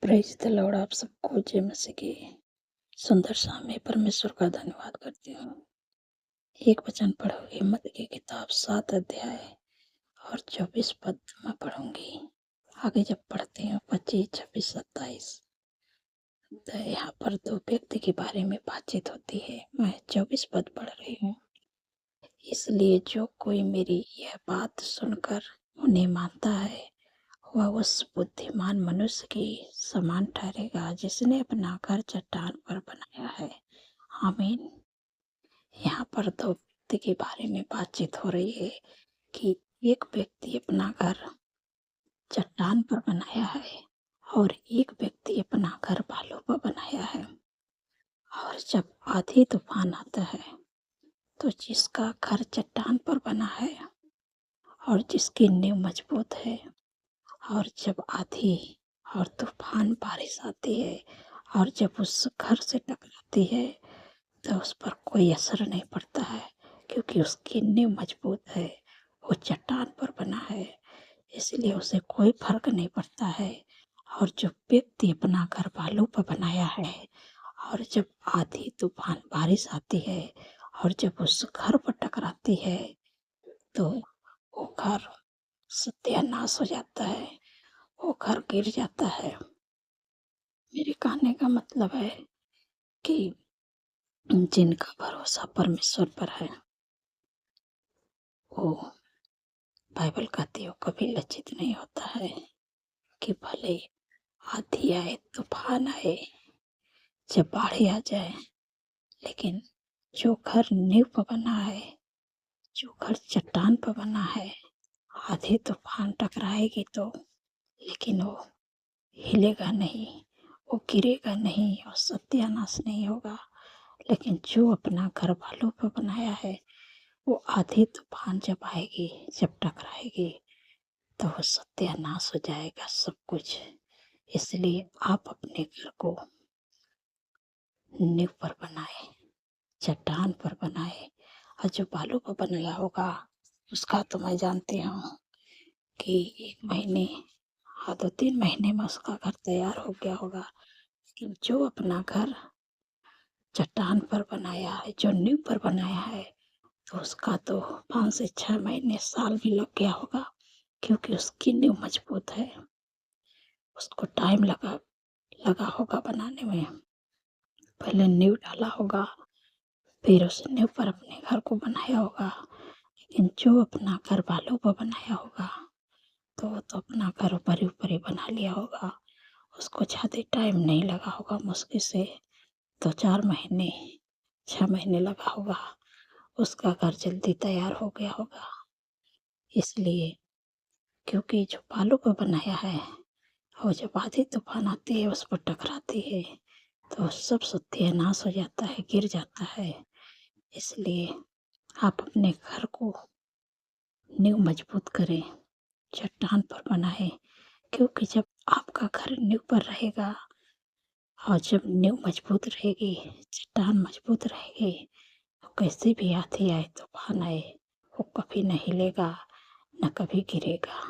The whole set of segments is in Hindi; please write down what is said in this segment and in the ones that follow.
Praise the Lord. आप सबको जय मसीह की सुंदर शाम में परमेश्वर का धन्यवाद करती हूँ। एक वचन पढ़ोगे मत्ती की किताब 7 अध्याय और 24 पद मैं पढ़ूंगी। आगे जब पढ़ती हूँ 25, 26, 27 तो यहाँ पर दो व्यक्ति के बारे में बातचीत होती है। मैं 24 पद पढ़ रही हूँ। इसलिए जो कोई मेरी यह बात सुनकर उन्हें मानता है वह उस बुद्धिमान मनुष्य की समान ठहरेगा जिसने अपना घर चट्टान पर बनाया है। आमीन। यहाँ पर दो व्यक्ति के बारे में बातचीत हो रही है कि एक व्यक्ति अपना घर चट्टान पर बनाया है और एक व्यक्ति अपना घर बालू पर बनाया है। और जब आंधी तूफान आता है तो जिसका घर चट्टान पर बना है और जिसकी नींव मजबूत है, और जब आंधी और तूफान बारिश आती है और जब उस घर से टकराती है तो उस पर कोई असर नहीं पड़ता है, क्योंकि उसकी नींव मजबूत है, वो चट्टान पर बना है, इसलिए उसे कोई फर्क नहीं पड़ता है। और जो व्यक्ति अपना घर बालू पर बनाया है और जब आंधी तूफान बारिश आती है और जब उस घर पर टकराती है तो वो घर सत्यानाश हो जाता है, वो घर गिर जाता है। मेरे कहने का मतलब है कि जिनका भरोसा परमेश्वर पर है वो, बाइबल कहती है, वो कभी लज्जित नहीं होता है कि भले आंधी आए, तूफान आए, जब बाढ़ आ जाए, लेकिन जो घर नींव पर बना है, जो घर चट्टान पर बना है, आंधी तूफान टकराएगी तो लेकिन वो हिलेगा नहीं, वो गिरेगा नहीं और सत्यानाश नहीं होगा। लेकिन जो अपना घर बालू पर बनाया है वो आंधी तूफान जब आएगी, जब टकराएगी तो वो सत्यानाश हो जाएगा सब कुछ। इसलिए आप अपने घर को नींव पर बनाए, चट्टान पर बनाए। और जो बालू पर बनाया होगा उसका तो मैं जानती हूँ कि 1 महीने, हाँ 2-3 महीने में उसका घर तैयार हो गया होगा। लेकिन जो अपना घर चट्टान पर बनाया है, जो नींव पर बनाया है, तो उसका तो 5 से 6 महीने, साल भी लग गया होगा, क्योंकि उसकी नींव मजबूत है। उसको टाइम लगा होगा बनाने में। पहले नींव डाला होगा, फिर उस नींव पर अपने घर को बनाया होगा। लेकिन जो अपना घर बालू पर बनाया होगा तो वो तो अपना घर ऊपर ही बना लिया होगा। उसको ज़्यादा टाइम नहीं लगा होगा, मुश्किल से 2-4 महीने, 6 महीने लगा होगा, उसका घर जल्दी तैयार हो गया होगा। इसलिए क्योंकि जो बालू पर बनाया है और जब आंधी तूफान आती है उस पर टकराती है तो सब सत्यानाश हो जाता है, गिर जाता है। इसलिए आप अपने घर को नींव मजबूत करें, चट्टान पर बनाएं, क्योंकि जब आपका घर नींव पर रहेगा और जब नींव मजबूत रहेगी, चट्टान मजबूत रहेगी, तो कैसे भी आंधी आए, तूफान आए, वो कभी न हिलेगा, न कभी गिरेगा।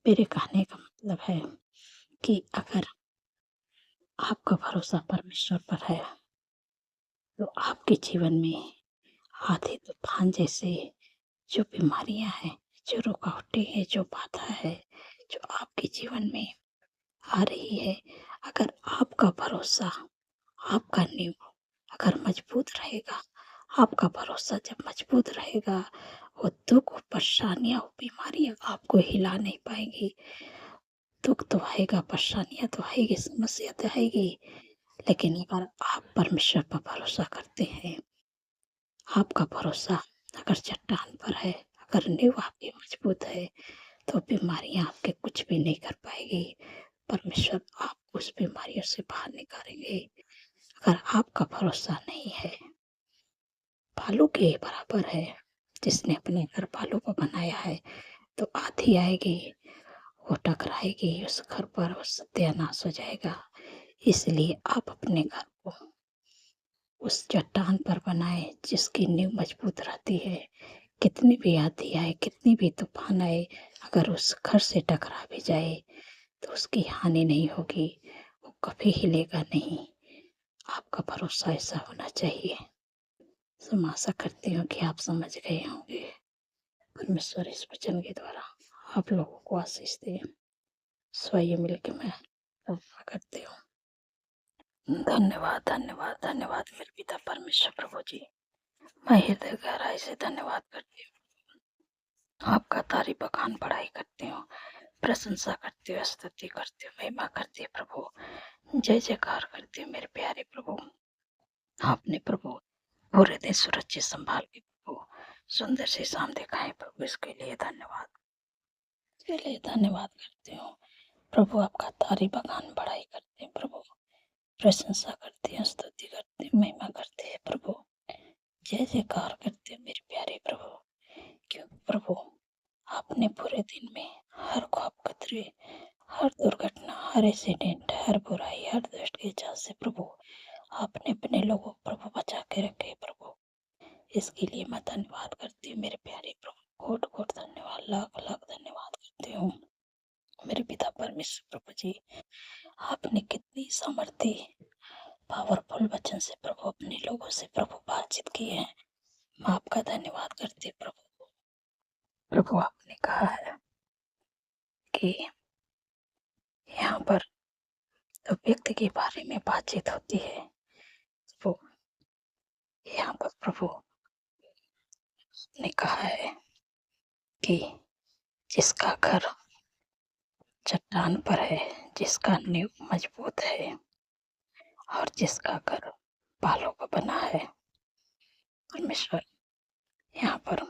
मेरे कहने का मतलब है कि अगर आपका भरोसा परमेश्वर पर है तो आपके जीवन में आंधी तूफान जैसे जो बीमारियां हैं, जो रुकावटें हैं, जो बाधा है, जो आपके जीवन में आ रही है, अगर आपका भरोसा, आपका नींव अगर मजबूत रहेगा, आपका भरोसा जब मजबूत रहेगा, वो दुख, परेशानियां, बीमारियां आपको हिला नहीं पाएंगी। दुख तो आएगा, परेशानियां तो आएगी, समस्या तो आएगी, लेकिन अगर आप परमेश्वर पर भरोसा करते हैं, आपका भरोसा अगर चट्टान पर है, अगर नींव आपकी मजबूत है, तो बीमारियां आपके कुछ भी नहीं कर पाएगी। परमेश्वर आपको उस बीमारियों से बाहर निकालेंगे। अगर आपका भरोसा नहीं है, बालू के बराबर है, जिसने अपने घर बालू पर बनाया है, तो आंधी आएगी, वो टकराएगी उस घर पर, वो सत्यानाश हो जाएगा। इसलिए आप अपने घर को उस चट्टान पर बनाए जिसकी नींव मजबूत रहती है। कितनी भी आंधी आए, कितनी भी तूफान आए, अगर उस घर से टकरा भी जाए तो उसकी हानि नहीं होगी, कभी हिलेगा नहीं। आपका भरोसा ऐसा होना चाहिए। सो मैं आशा करती हूँ कि आप समझ गए होंगे। परमेश्वर इस वचन के द्वारा आप लोगों को आशीष दे। सो आइए मिलके मैं प्रार्थना करती हूँ। धन्यवाद धन्यवाद धन्यवाद मेरे पिता परमेश्वर प्रभु जी। मैं हृदय गहराई से धन्यवाद करती हूँ। आपका तारीफ बखान बढ़ाई करती हूँ, प्रशंसा करती हूँ, स्तुति करती हूँ, महिमा करती हूँ प्रभु। जय जयकार करती हूँ मेरे प्यारे प्रभु। आपने प्रभु पूरे दिन सुरक्षित संभाल के प्रभु सुंदर से शाम दिखाए प्रभु, इसके लिए धन्यवाद। इसके लिए धन्यवाद करती हूँ प्रभु। आपका तारीफ बखान बढ़ाई करती हूँ प्रभु, प्रशंसा करती हूँ, स्तुति करती हूँ, महिमा करती है प्रभु। जय जयकार करते हैं मेरे प्यारे प्रभु। क्योंकि प्रभु आपने पूरे दिन में हर ख्वाब खतरे, हर दुर्घटना, हर एक्सीडेंट, हर बुराई, हर दुष्ट के जाल से प्रभु आपने अपने लोगों को प्रभु बचा के रखे प्रभु। इसके लिए मैं धन्यवाद करती हूँ मेरे प्यारे प्रभु। कोट कोट धन्यवाद, लाख लाख धन्यवाद करती हूँ मेरे पिता परमेश्वर प्रभु जी। आपने कितनी सामर्थ्य पावरफुल वचन से प्रभु अपने लोगों से प्रभु बातचीत की है। मैं आपका धन्यवाद करती हूँ प्रभु। प्रभु आपने कहा है कि यहाँ पर तो व्यक्ति के बारे में बातचीत होती है, तो यहाँ पर प्रभु ने कहा है कि जिसका घर चट्टान पर है, जिसका नींव मजबूत है और जिसका घर बालों का बना है। परमेश्वर यहाँ पर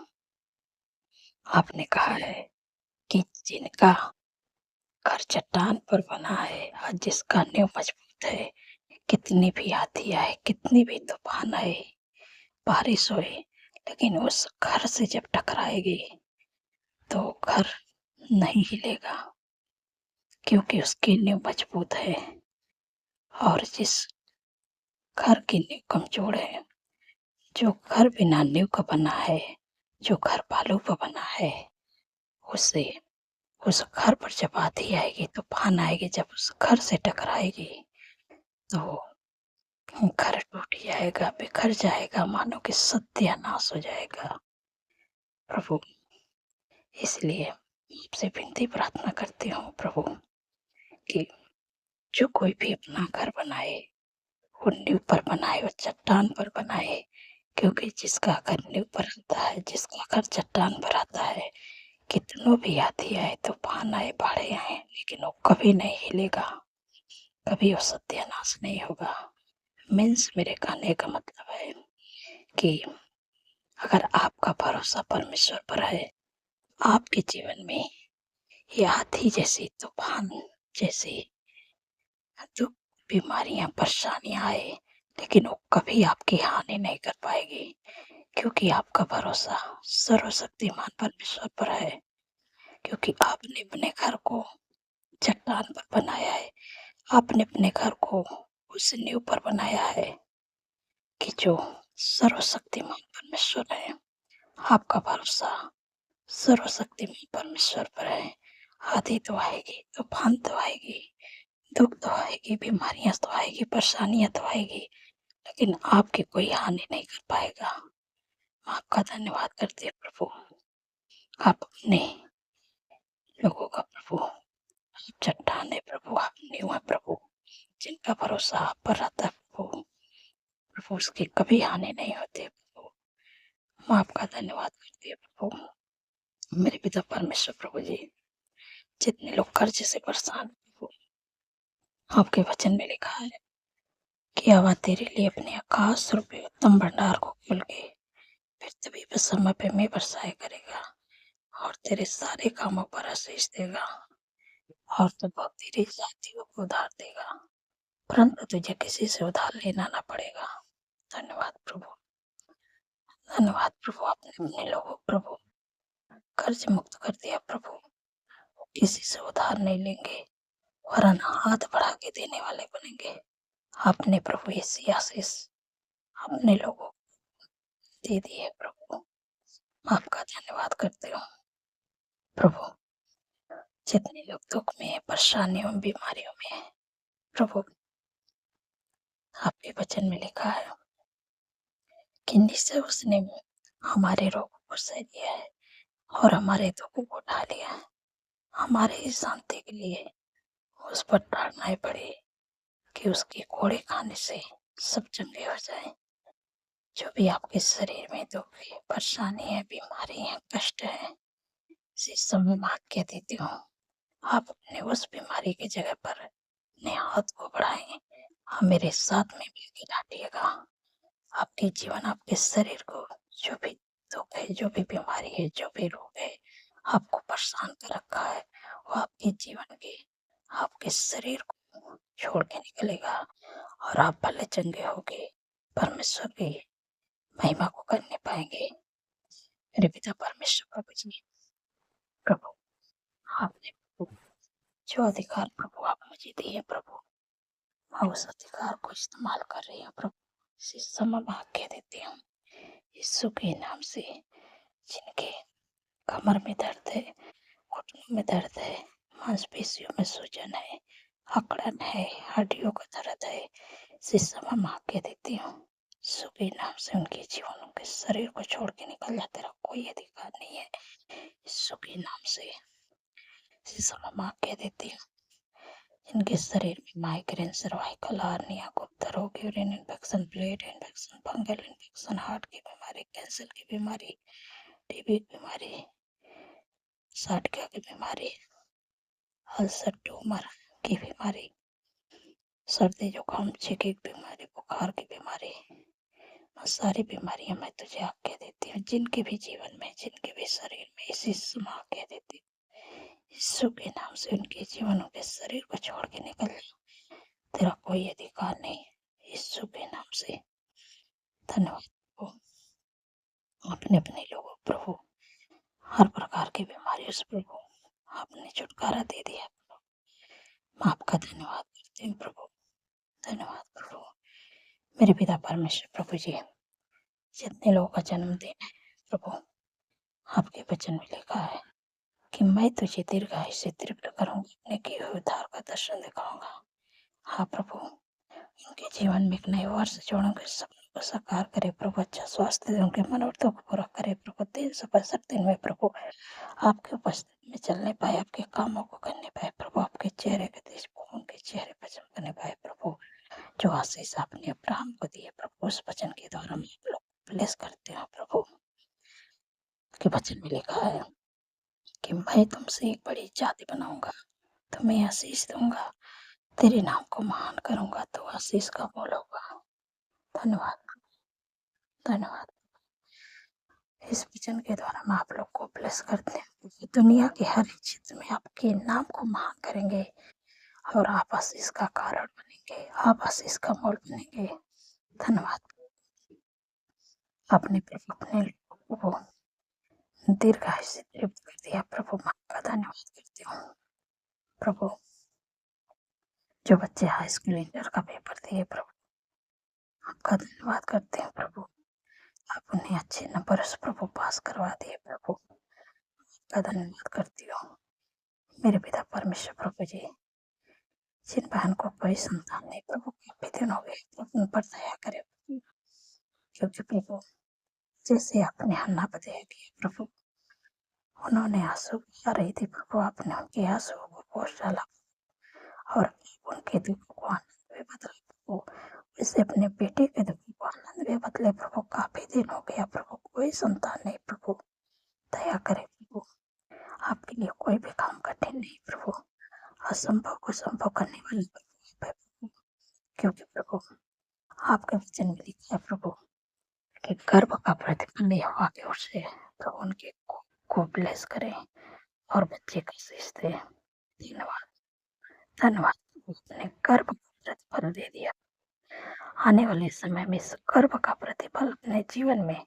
आपने कहा है कि जिनका घर चट्टान पर बना है और जिसका नींव मजबूत है, कितनी भी आंधी आए, कितनी भी तूफान आए, बारिश होए, लेकिन उस घर से जब टकराएगी तो घर नहीं हिलेगा, क्योंकि उसकी नींव मजबूत है। और जिस घर की नींव कमजोर है, जो घर बिना नींव का बना है, जो घर बालू पर बना है, उससे उस घर पर जब आंधी आएगी, तूफान आएगी, जब उस घर से टकराएगी तो घर टूट जाएगा, बिखर जाएगा, मानो कि सत्यानाश हो जाएगा प्रभु। इसलिए आपसे विनती प्रार्थना करती हूँ प्रभु कि जो कोई भी अपना घर बनाए वो नींव पर बनाए, वो चट्टान पर बनाए। क्योंकि जिसका घर नींव पर आता है, जिसका घर चट्टान पर आता है, कितनों भी आंधी आए, तूफान आए, बाढ़ें आए, लेकिन वो कभी नहीं हिलेगा, कभी वो सत्यानाश नहीं होगा। मीन्स मेरे कहने का मतलब है कि अगर आपका भरोसा परमेश्वर पर है, आपके जीवन में ये आंधी जैसी, तूफान जैसी दुख, बीमारियां, परेशानियां आए, लेकिन वो कभी आपकी हानि नहीं कर पाएगी, क्योंकि आपका भरोसा सर्वशक्तिमान परमेश्वर पर है। क्योंकि आपने अपने घर को चट्टान पर बनाया है, आपने अपने घर को उस नींव पर बनाया है कि जो सर्वशक्तिमान परमेश्वर है। आपका भरोसा सर्वशक्तिमान परमेश्वर पर है। आंधी तो आएगी, तूफान तो आएगी, दुख तो आएगी, बीमारियां तो आएगी, परेशानियां तो आएगी, लेकिन आपकी कोई हानि नहीं कर पाएगा। आपका धन्यवाद करते हैं प्रभु। आप अपने लोगों का प्रभु, आप चट्टान है प्रभु, आप नींव है प्रभु, जिनका भरोसा आप पर रहता है प्रभु, प्रभु उसकी कभी हानि नहीं होती प्रभु। मैं आपका धन्यवाद करती है प्रभु। मेरे पिता परमेश्वर प्रभु जी, जितने लोग कर्ज से परेशान प्रभु, आपके वचन में लिखा है कि आवा तेरे लिए अपने आकाश रूपी उत्तम भंडार को खोल के फिर तभी बस समय पे मैं बरसाए करेगा और तेरे सारे कामों पर आशीष देगा और तो बहुत तेरी जातियों को उधार देगा, परंतु तुझे किसी से उधार लेना ना पड़ेगा। धन्यवाद प्रभु, धन्यवाद प्रभु। आपने अपने लोगों प्रभु कर्ज मुक्त कर दिया प्रभु, किसी से उधार नहीं लेंगे, वरन हाथ बढ़ा के देने वाले बनेंगे। आपने प्रभु ऐसी आशीष अपने लोगों को दे दी है प्रभु। आपका धन्यवाद करते हो प्रभु। जितने लोग दुख में, परेशानियों, बीमारियों में है प्रभु, आपके वचन में लिखा है कि निश्चय उसने हमारे रोगों को सह लिया है और हमारे दुखों को उठा लिया है। हमारे ही शांति के लिए उस पर ताड़नाएं पड़ी कि उसके कोड़े खाने से सब चंगे हो जाए। जो भी आपके शरीर में दुख है, परेशानी है, बीमारी है, कष्ट है, इसी समय मैं आज्ञा देती हूँ, आप अपने उस बीमारी की जगह पर अपने हाथ को बढ़ाएं, आप मेरे साथ में मिलकर डांटिएगा। आपके जीवन, आपके शरीर को जो भी दुख है, जो भी बीमारी है, जो भी रोग है, आपको परेशान कर रखा है, वो आपके जीवन के, आपके शरीर को छोड़ के निकलेगा और आप भले चंगे होके परमेश्वर की महिमा को करने पाएंगे। मेरे पिता परमेश्वर प्रभु जी, प्रभु आपने प्रभु जो अधिकार प्रभु आप मुझे दिए प्रभु, मैं उस अधिकार को इस्तेमाल कर रही हूँ प्रभु। इसी समय मैं आज्ञा देती हूँ यीशु के नाम से, जिनके कमर में दर्द है, घुटनों में दर्द है, मांसपेशियों में सूजन है, अकड़न है, हड्डियों का दर्द है, इसी समय मैं आज्ञा देती हूँ यीशु के नाम से उनके जीवन, उनके शरीर को छोड़ के निकल जाए। तेरा कोई अधिकार नहीं है यीशु के नाम से। इसी समय मैं आज्ञा देती हूँ जिनके शरीर में माइग्रेन, सर्वाइकल, हार्निया, गुप्त रोग, urine infection, blood infection, fungal infection, heart की बीमारी, कैंसर की बीमारी, टीबी की बीमारी, साठिया की बीमारी, अल्सर, ट्यूमर की बीमारी, सर्दी जुकाम, छींके की बीमारी, बुखार की बीमारी, सारी बीमारियां मैं तुझे आज्ञा देती हूँ जिनके भी जीवन में, जिनके भी शरीर में, इसी समय आज्ञा देती हूँ यीशु के नाम से उनके जीवन, उनके शरीर को छोड़ के निकल जाओ। तेरा कोई अधिकार नहीं यीशु के नाम से। धन्यवाद प्रभु, आपने अपने लोगों प्रभु हर प्रकार की बीमारियों से प्रभु आपने छुटकारा दे दिया प्रभु। मैं आपका धन्यवाद करती हूँ प्रभु, धन्यवाद प्रभु। मेरे पिता परमेश्वर प्रभु जी, जितने लोगों का जन्मदिन है प्रभु, आपके वचन में लिखा है कि मैं तुझे दीर्घायु से तृप्त करूंगा, अपने किए हुए उद्धार का दर्शन दिखाऊंगा। हाँ प्रभु, उनके जीवन में एक नए वर्ष जोड़ोगे, सपनों को साकार करे प्रभु, अच्छा स्वास्थ्य दे, उनके मनोरथों को पूरा करे प्रभु। 365 दिन में प्रभु आपके उपस्थिति में चलने पाए, आपके कामों को करने पाए प्रभु, आपके चेहरे के तेज को उनके चेहरे पर चमकने पाए प्रभु। जो आशीष आपने अब्राहम को दिए प्रभु, उस वचन के द्वारा मैं आप लोग ब्लेस करते हैं प्रभु। के वचन में लिखा है कि मैं तुमसे एक बड़ी जाति बनाऊंगा, तुम्हें आशीष दूंगा, तेरे नाम को महान करूंगा, तो आशीष का मोल होगा। धन्यवाद, धन्यवाद। इस वचन के द्वारा मैं आप लोग को ब्लेस करते हैं। दुनिया के हर एक क्षेत्र में आपके नाम को महान करेंगे और आप आशीष का कारण बनेंगे, आप आशीष का मोल बनेंगे। धन्यवाद। अपने प्रभु, अपने लोगों को दीर्घायु से तृप्त कर दिया प्रभु, मैं आपका धन्यवाद करती हूँ प्रभु। जो बच्चे हाई स्कूल, इंटर का पेपर दिए प्रभु, आपका धन्यवाद करते हैं प्रभु। आप उन्हें अच्छे नंबर से प्रभु पास करवा दिए प्रभु, आपका धन्यवाद करती हूँ। मेरे पिता परमेश्वर प्रभु जी, जिन बहन को कोई संतान नहीं प्रभु, काफी दिन हो गए प्रभु, उन पर दया करे प्रभु, क्योंकि प्रभु जैसे आपने हन्ना पर दया किया प्रभु, उन्होंने आंसू बहा रही थी प्रभु, आपने उनके आंसुओं को पोंछ डाला और उनके दुख को आनंद में बदला प्रभु। वैसे अपने बेटे के दुख को आनंद में बदले प्रभु। काफी दिन हो गया प्रभु, कोई संतान नहीं प्रभु, दया करे प्रभु। आपके लिए कोई भी काम कठिन नहीं प्रभु, असंभव को संभव करने वाले प्रभु आप है प्रभु। क्योंकि प्रभु आपके वचन में लिखा है प्रभु कि गर्भ का प्रतिफल यहोवा की ओर से प्रभु, उनके को ब्लेस करें और बच्चे का शीश दे। धन्यवाद, धन्यवाद प्रभु, अपने गर्भ का प्रतिफल दे दिया। आने वाले समय में इस गर्भ का प्रतिफल अपने जीवन में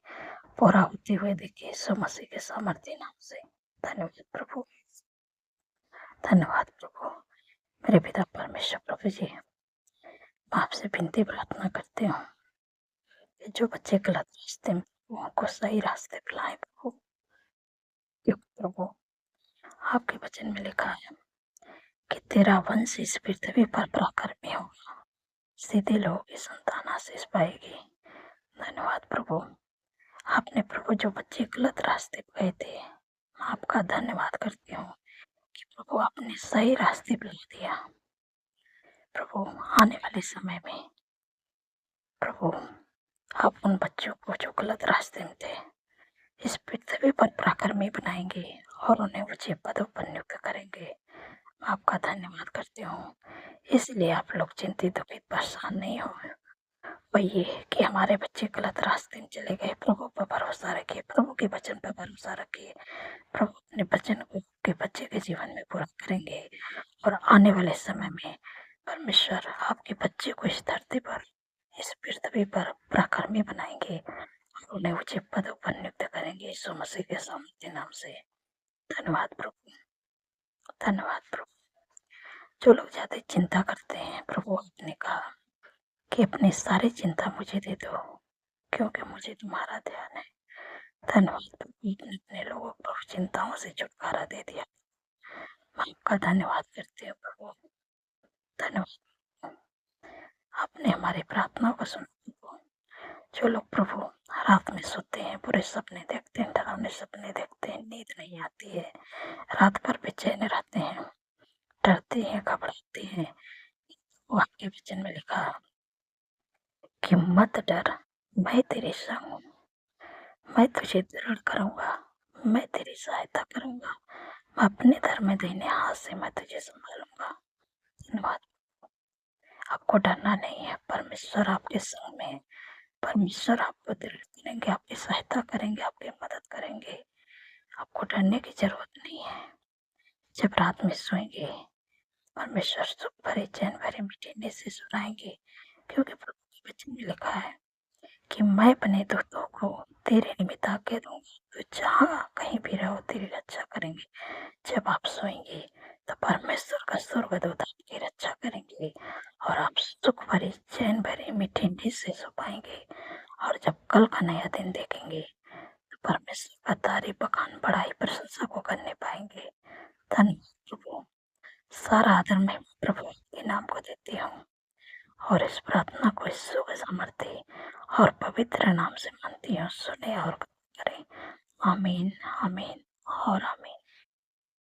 पूरा होते हुए देखिए यीशु मसीह के सामर्थ्य नाम से। धन्यवाद प्रभु, धन्यवाद प्रभु। मेरे पिता परमेश्वर प्रभु जी, मैं आपसे विनती प्रार्थना करती हूँ कि जो बच्चे गलत रास्ते में उनको सही रास्ते पे लाए प्रभु। क्योंकि प्रभु आपके वचन में लिखा है कि तेरा वंश इस पृथ्वी पर पराक्रमी होगा, सीधे लोगों की संतान आशीष पाएगी। धन्यवाद प्रभु। आपने प्रभु जो बच्चे गलत रास्ते पे गए थे, मैं आपका धन्यवाद करती हूँ कि प्रभु आपने सही रास्ते पे ला दिया। प्रभु आने वाले समय में प्रभु आप उन बच्चों को जो गलत रास्ते में थे, इस पृथ्वी पर पराक्रमी बनाएंगे और उन्हें ऊंचे पदों पर नियुक्त करेंगे। मैं आपका धन्यवाद करती हूँ। इसलिए आप लोग चिंतित दुखित परेशान नहीं हो। वही कि हमारे बच्चे गलत रास्ते में चले गए, प्रभु पर भरोसा रखिए, प्रभु के वचन पर भरोसा रखिए। प्रभु अपने वचन को के बच्चे के जीवन में पूरा करेंगे और आने वाले समय में परमेश्वर आपके बच्चे को इस धरती पर, इस पृथ्वी पर पराक्रमी बनाएंगे और उन्हें ऊंचे पदों पर नियुक्त करेंगे यीशु मसीह के सामर्थ्य नाम से। धन्यवाद प्रभु, धन्यवाद प्रभु। जो लोग ज्यादा चिंता करते हैं, प्रभु आपने कहा कि अपनी सारी चिंता मुझे दे दो क्योंकि मुझे तुम्हारा ध्यान है। धन्यवाद प्रभु, आपने अपने लोगों को चिंताओं से छुटकारा दे दिया। मैं आपका धन्यवाद करती हूँ प्रभु, धन्यवाद। आपने हमारी प्रार्थनाओं को सुना प्रभु। जो लोग प्रभु रात में सोते हैं, बुरे सपने देखते हैं, डरावने सपने देखते हैं, नींद नहीं आती है, रात भर बेचैन रहते हैं, डरते हैं, घबराते हैं, वो आपके वचन में लिखा कि मत डर, मैं तेरे संग हूँ, मैं तुझे दृढ़ करूंगा, मैं तेरी सहायता करूंगा, मैं अपने धर्म दाहिने हाथ से मैं तुझे संभालूंगा। धन्यवाद। आपको डरना नहीं है, परमेश्वर आपके संग में है, परमेश्वर आपको दृढ़ करेंगे, आपकी सहायता करेंगे, आपकी मदद करेंगे। आपको डरने की जरूरत नहीं है। जब रात में सोएंगे, परमेश्वर सुख भरे चैन भरे मीठे नींद से सुनाएंगे, क्योंकि प्रभु के वचन में लिखा है कि मैं अपने दूतों को तेरे निमित्त आज्ञा दूंगा, तो जहाँ कहीं भी रहो तेरी रक्षा करेंगे। जब आप सोएंगे तो परमेश्वर का स्वर्गदूत आपकी रक्षा करेंगे और आप सुख भरी चैन भरे मीठे नींद से सो पाएंगे। और जब कल का नया दिन देखेंगे तो परमेश्वर का तारीफ बखान बड़ाई प्रशंसा को करने पाएंगे। धन्यवाद प्रभु, सारा आदर मैं प्रभु के नाम को देती हूँ और इस प्रार्थना को यीशु के सामर्थ्य और पवित्र नाम से मानती हूँ। सुने और करें। आमीन, आमीन और आमीन।